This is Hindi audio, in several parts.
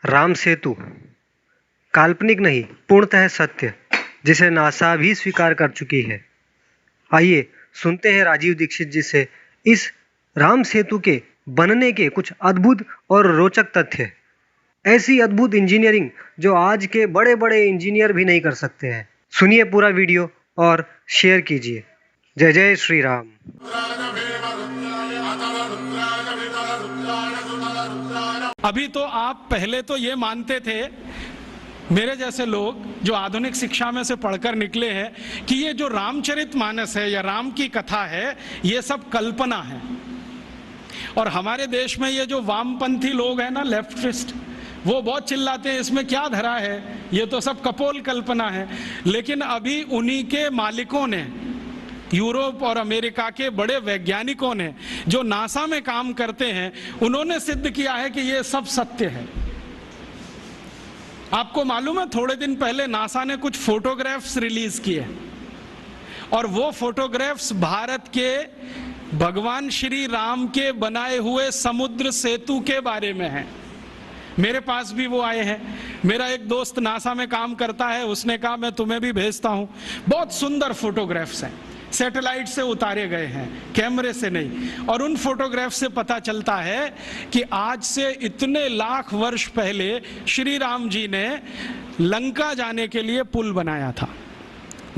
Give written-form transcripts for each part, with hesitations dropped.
राम सेतु काल्पनिक नहीं, पूर्णतः सत्य, जिसे नासा भी स्वीकार कर चुकी है। आइए सुनते हैं राजीव दीक्षित जी से इस राम सेतु के बनने के कुछ अद्भुत और रोचक तथ्य। ऐसी अद्भुत इंजीनियरिंग जो आज के बड़े बड़े इंजीनियर भी नहीं कर सकते हैं। सुनिए पूरा वीडियो और शेयर कीजिए। जय जय श्री राम। अभी तो आप पहले तो ये मानते थे, मेरे जैसे लोग जो आधुनिक शिक्षा में से पढ़कर निकले हैं, कि ये जो रामचरितमानस है या राम की कथा है, ये सब कल्पना है। और हमारे देश में ये जो वामपंथी लोग हैं ना, लेफ्टिस्ट, वो बहुत चिल्लाते हैं इसमें क्या धरा है, ये तो सब कपोल कल्पना है। लेकिन अभी उन्हीं के मालिकों ने, यूरोप और अमेरिका के बड़े वैज्ञानिकों ने, जो नासा में काम करते हैं, उन्होंने सिद्ध किया है कि ये सब सत्य है। आपको मालूम है, थोड़े दिन पहले नासा ने कुछ फोटोग्राफ्स रिलीज किए और वो फोटोग्राफ्स भारत के भगवान श्री राम के बनाए हुए समुद्र सेतु के बारे में हैं। मेरे पास भी वो आए हैं। मेरा एक दोस्त नासा में काम करता है, उसने कहा मैं तुम्हें भी भेजता हूं। बहुत सुंदर फोटोग्राफ्स हैं, सैटेलाइट से उतारे गए हैं, कैमरे से नहीं। और उन फोटोग्राफ से पता चलता है कि आज से इतने लाख वर्ष पहले श्री राम जी ने लंका जाने के लिए पुल बनाया था।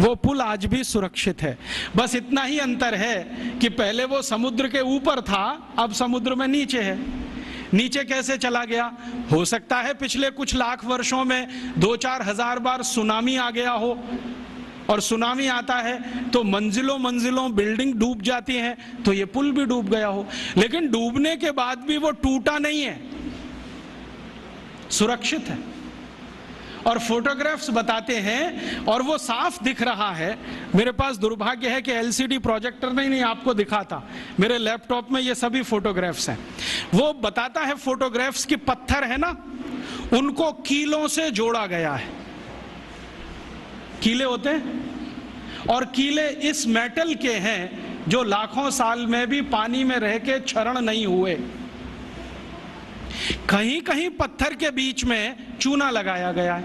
वो पुल आज भी सुरक्षित है। बस इतना ही अंतर है कि पहले वो समुद्र के ऊपर था, अब समुद्र में नीचे है। नीचे कैसे चला गया? हो सकता है पिछले कुछ लाख वर्षों में 2-4 हजार बार सुनामी आ गया हो, और सुनामी आता है तो मंजिलों मंजिलों बिल्डिंग डूब जाती हैं, तो ये पुल भी डूब गया हो। लेकिन डूबने के बाद भी वो टूटा नहीं है, सुरक्षित है। और फोटोग्राफ्स बताते हैं और वो साफ दिख रहा है। मेरे पास दुर्भाग्य है कि एलसीडी प्रोजेक्टर नहीं आपको दिखाता, मेरे लैपटॉप में ये सभी फोटोग्राफ्स हैं। वो बताता है फोटोग्राफ्स की पत्थर है ना, उनको कीलों से जोड़ा गया है। कीले होते हैं, और कीले इस मेटल के हैं जो लाखों साल में भी पानी में रह के क्षरण नहीं हुए। कहीं कहीं पत्थर के बीच में चूना लगाया गया है,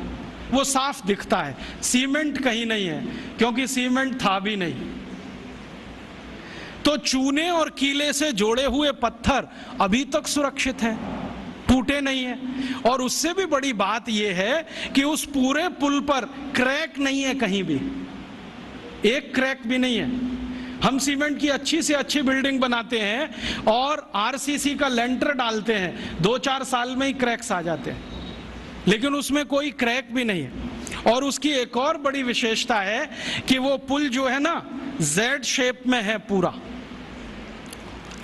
वो साफ दिखता है। सीमेंट कहीं नहीं है, क्योंकि सीमेंट था भी नहीं। तो चूने और कीले से जोड़े हुए पत्थर अभी तक सुरक्षित हैं, टूटे नहीं है। और उससे भी बड़ी बात यह है कि उस पूरे पुल पर क्रैक नहीं है, कहीं भी एक क्रैक भी नहीं है। हम सीमेंट की अच्छी से अच्छी बिल्डिंग बनाते हैं और आरसीसी का लेंटर डालते हैं, 2-4 साल में ही क्रैक्स आ जाते हैं, लेकिन उसमें कोई क्रैक भी नहीं है। और उसकी एक और बड़ी विशेषता है कि वो पुल जो है ना, जेड शेप में है पूरा।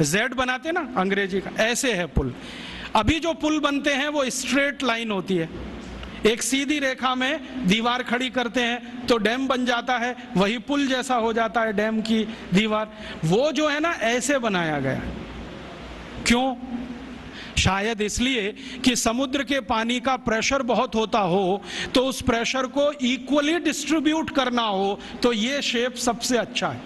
जेड बनाते ना अंग्रेजी का, ऐसे है पुल। अभी जो पुल बनते हैं वो स्ट्रेट लाइन होती है, एक सीधी रेखा में दीवार खड़ी करते हैं तो डैम बन जाता है, वही पुल जैसा हो जाता है डैम की दीवार। वो जो है ना, ऐसे बनाया गया। क्यों? शायद इसलिए कि समुद्र के पानी का प्रेशर बहुत होता हो, तो उस प्रेशर को इक्वली डिस्ट्रीब्यूट करना हो, तो ये शेप सबसे अच्छा है।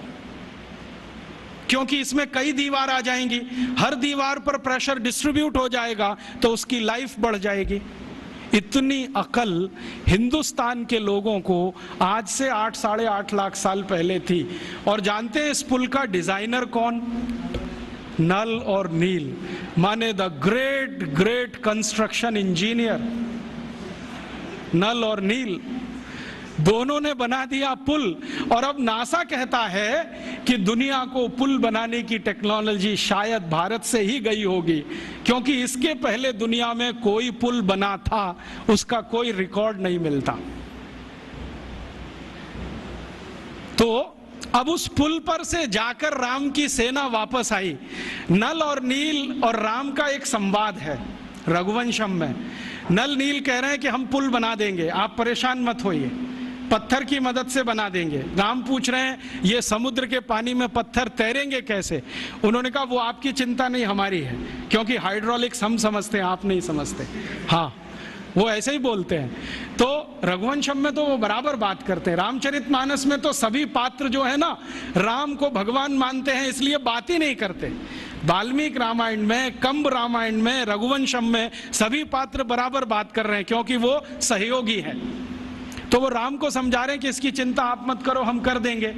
क्योंकि इसमें कई दीवार आ जाएंगी, हर दीवार पर प्रेशर डिस्ट्रीब्यूट हो जाएगा, तो उसकी लाइफ बढ़ जाएगी। इतनी अकल हिंदुस्तान के लोगों को आज से 8-8.5 लाख साल पहले थी। और जानते हैं इस पुल का डिजाइनर कौन? नल और नील, माने the great great construction engineer. Nal और नील दोनों ने बना दिया पुल। और अब नासा कहता है कि दुनिया को पुल बनाने की टेक्नोलॉजी शायद भारत से ही गई होगी, क्योंकि इसके पहले दुनिया में कोई पुल बना था, उसका कोई रिकॉर्ड नहीं मिलता। तो अब उस पुल पर से जाकर राम की सेना वापस आई। नल और नील और राम का एक संवाद है रघुवंशम में। नल नील कह रहे हैं कि हम पुल बना देंगे, आप परेशान मत होइए, पत्थर की मदद से बना देंगे। राम पूछ रहे हैं ये समुद्र के पानी में पत्थर तैरेंगे कैसे? उन्होंने कहा वो आपकी चिंता नहीं, हमारी है, क्योंकि हाइड्रोलिक्स हम समझते हैं, आप नहीं समझते। हाँ, वो ऐसे ही बोलते हैं। तो रघुवंशम में तो वो बराबर बात करते हैं। रामचरितमानस में तो सभी पात्र जो है ना, राम को भगवान मानते हैं, इसलिए बात ही नहीं करते। वाल्मीकि रामायण में, कंब रामायण में, रघुवंशम में सभी पात्र बराबर बात कर रहे हैं, क्योंकि वो सहयोगी हैं। तो वो राम को समझा रहे हैं कि इसकी चिंता आप मत करो, हम कर देंगे।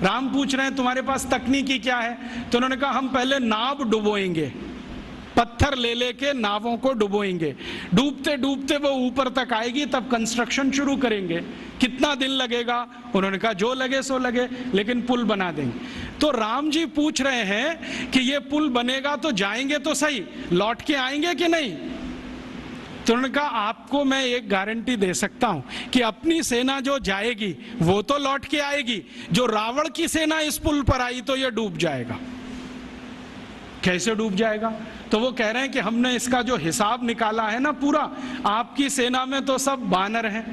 राम पूछ रहे हैं तुम्हारे पास तकनीकी क्या है? तो उन्होंने कहा हम पहले नाव डुबोएंगे, पत्थर ले लेके नावों को डुबोएंगे, डूबते डूबते वो ऊपर तक आएगी, तब कंस्ट्रक्शन शुरू करेंगे। कितना दिन लगेगा? उन्होंने कहा जो लगे सो लगे, लेकिन पुल बना देंगे। तो राम जी पूछ रहे हैं कि ये पुल बनेगा तो जाएंगे तो सही, लौट के आएंगे कि नहीं? तो उन्होंने कहा आपको मैं एक गारंटी दे सकता हूं कि अपनी सेना जो जाएगी वो तो लौट के आएगी, जो रावण की सेना इस पुल पर आई तो ये डूब जाएगा। कैसे डूब जाएगा? तो वो कह रहे हैं कि हमने इसका जो हिसाब निकाला है ना पूरा, आपकी सेना में तो सब बानर हैं।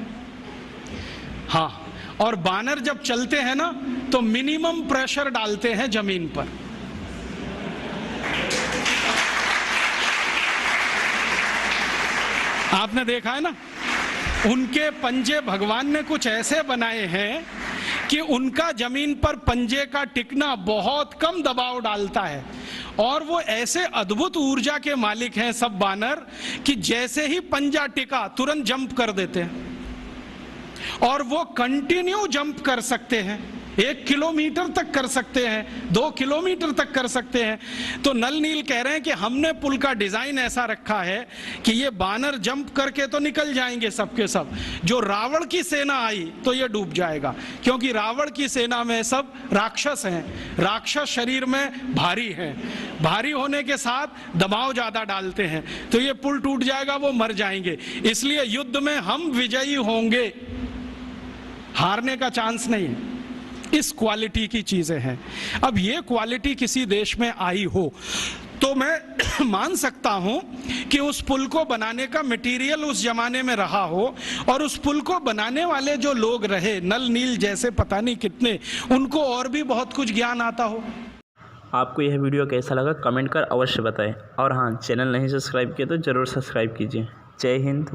हाँ, और बानर जब चलते हैं ना तो मिनिमम प्रेशर डालते हैं जमीन पर। आपने देखा है ना, उनके पंजे भगवान ने कुछ ऐसे बनाए हैं कि उनका जमीन पर पंजे का टिकना बहुत कम दबाव डालता है, और वो ऐसे अद्भुत ऊर्जा के मालिक हैं सब बानर कि जैसे ही पंजा टिका तुरंत जंप कर देते हैं, और वो कंटिन्यू जंप कर सकते हैं। 1 किलोमीटर तक कर सकते हैं, 2 किलोमीटर तक कर सकते हैं। तो नल नील कह रहे हैं कि हमने पुल का डिजाइन ऐसा रखा है कि ये बानर जंप करके तो निकल जाएंगे सबके सब, जो रावण की सेना आई तो ये डूब जाएगा, क्योंकि रावण की सेना में सब राक्षस हैं, राक्षस शरीर में भारी हैं, भारी होने के साथ दबाव ज्यादा डालते हैं, तो ये पुल टूट जाएगा, वो मर जाएंगे। इसलिए युद्ध में हम विजयी होंगे, हारने का चांस नहीं है। इस क्वालिटी की चीजें हैं। अब ये क्वालिटी किसी देश में आई हो तो मैं मान सकता हूं कि उस पुल को बनाने का मटेरियल उस जमाने में रहा हो, और उस पुल को बनाने वाले जो लोग रहे, नल नील जैसे पता नहीं कितने, उनको और भी बहुत कुछ ज्ञान आता हो। आपको यह वीडियो कैसा लगा कमेंट कर अवश्य बताएं, और हाँ, चैनल नहीं सब्सक्राइब किया तो ज़रूर सब्सक्राइब कीजिए। जय हिंद।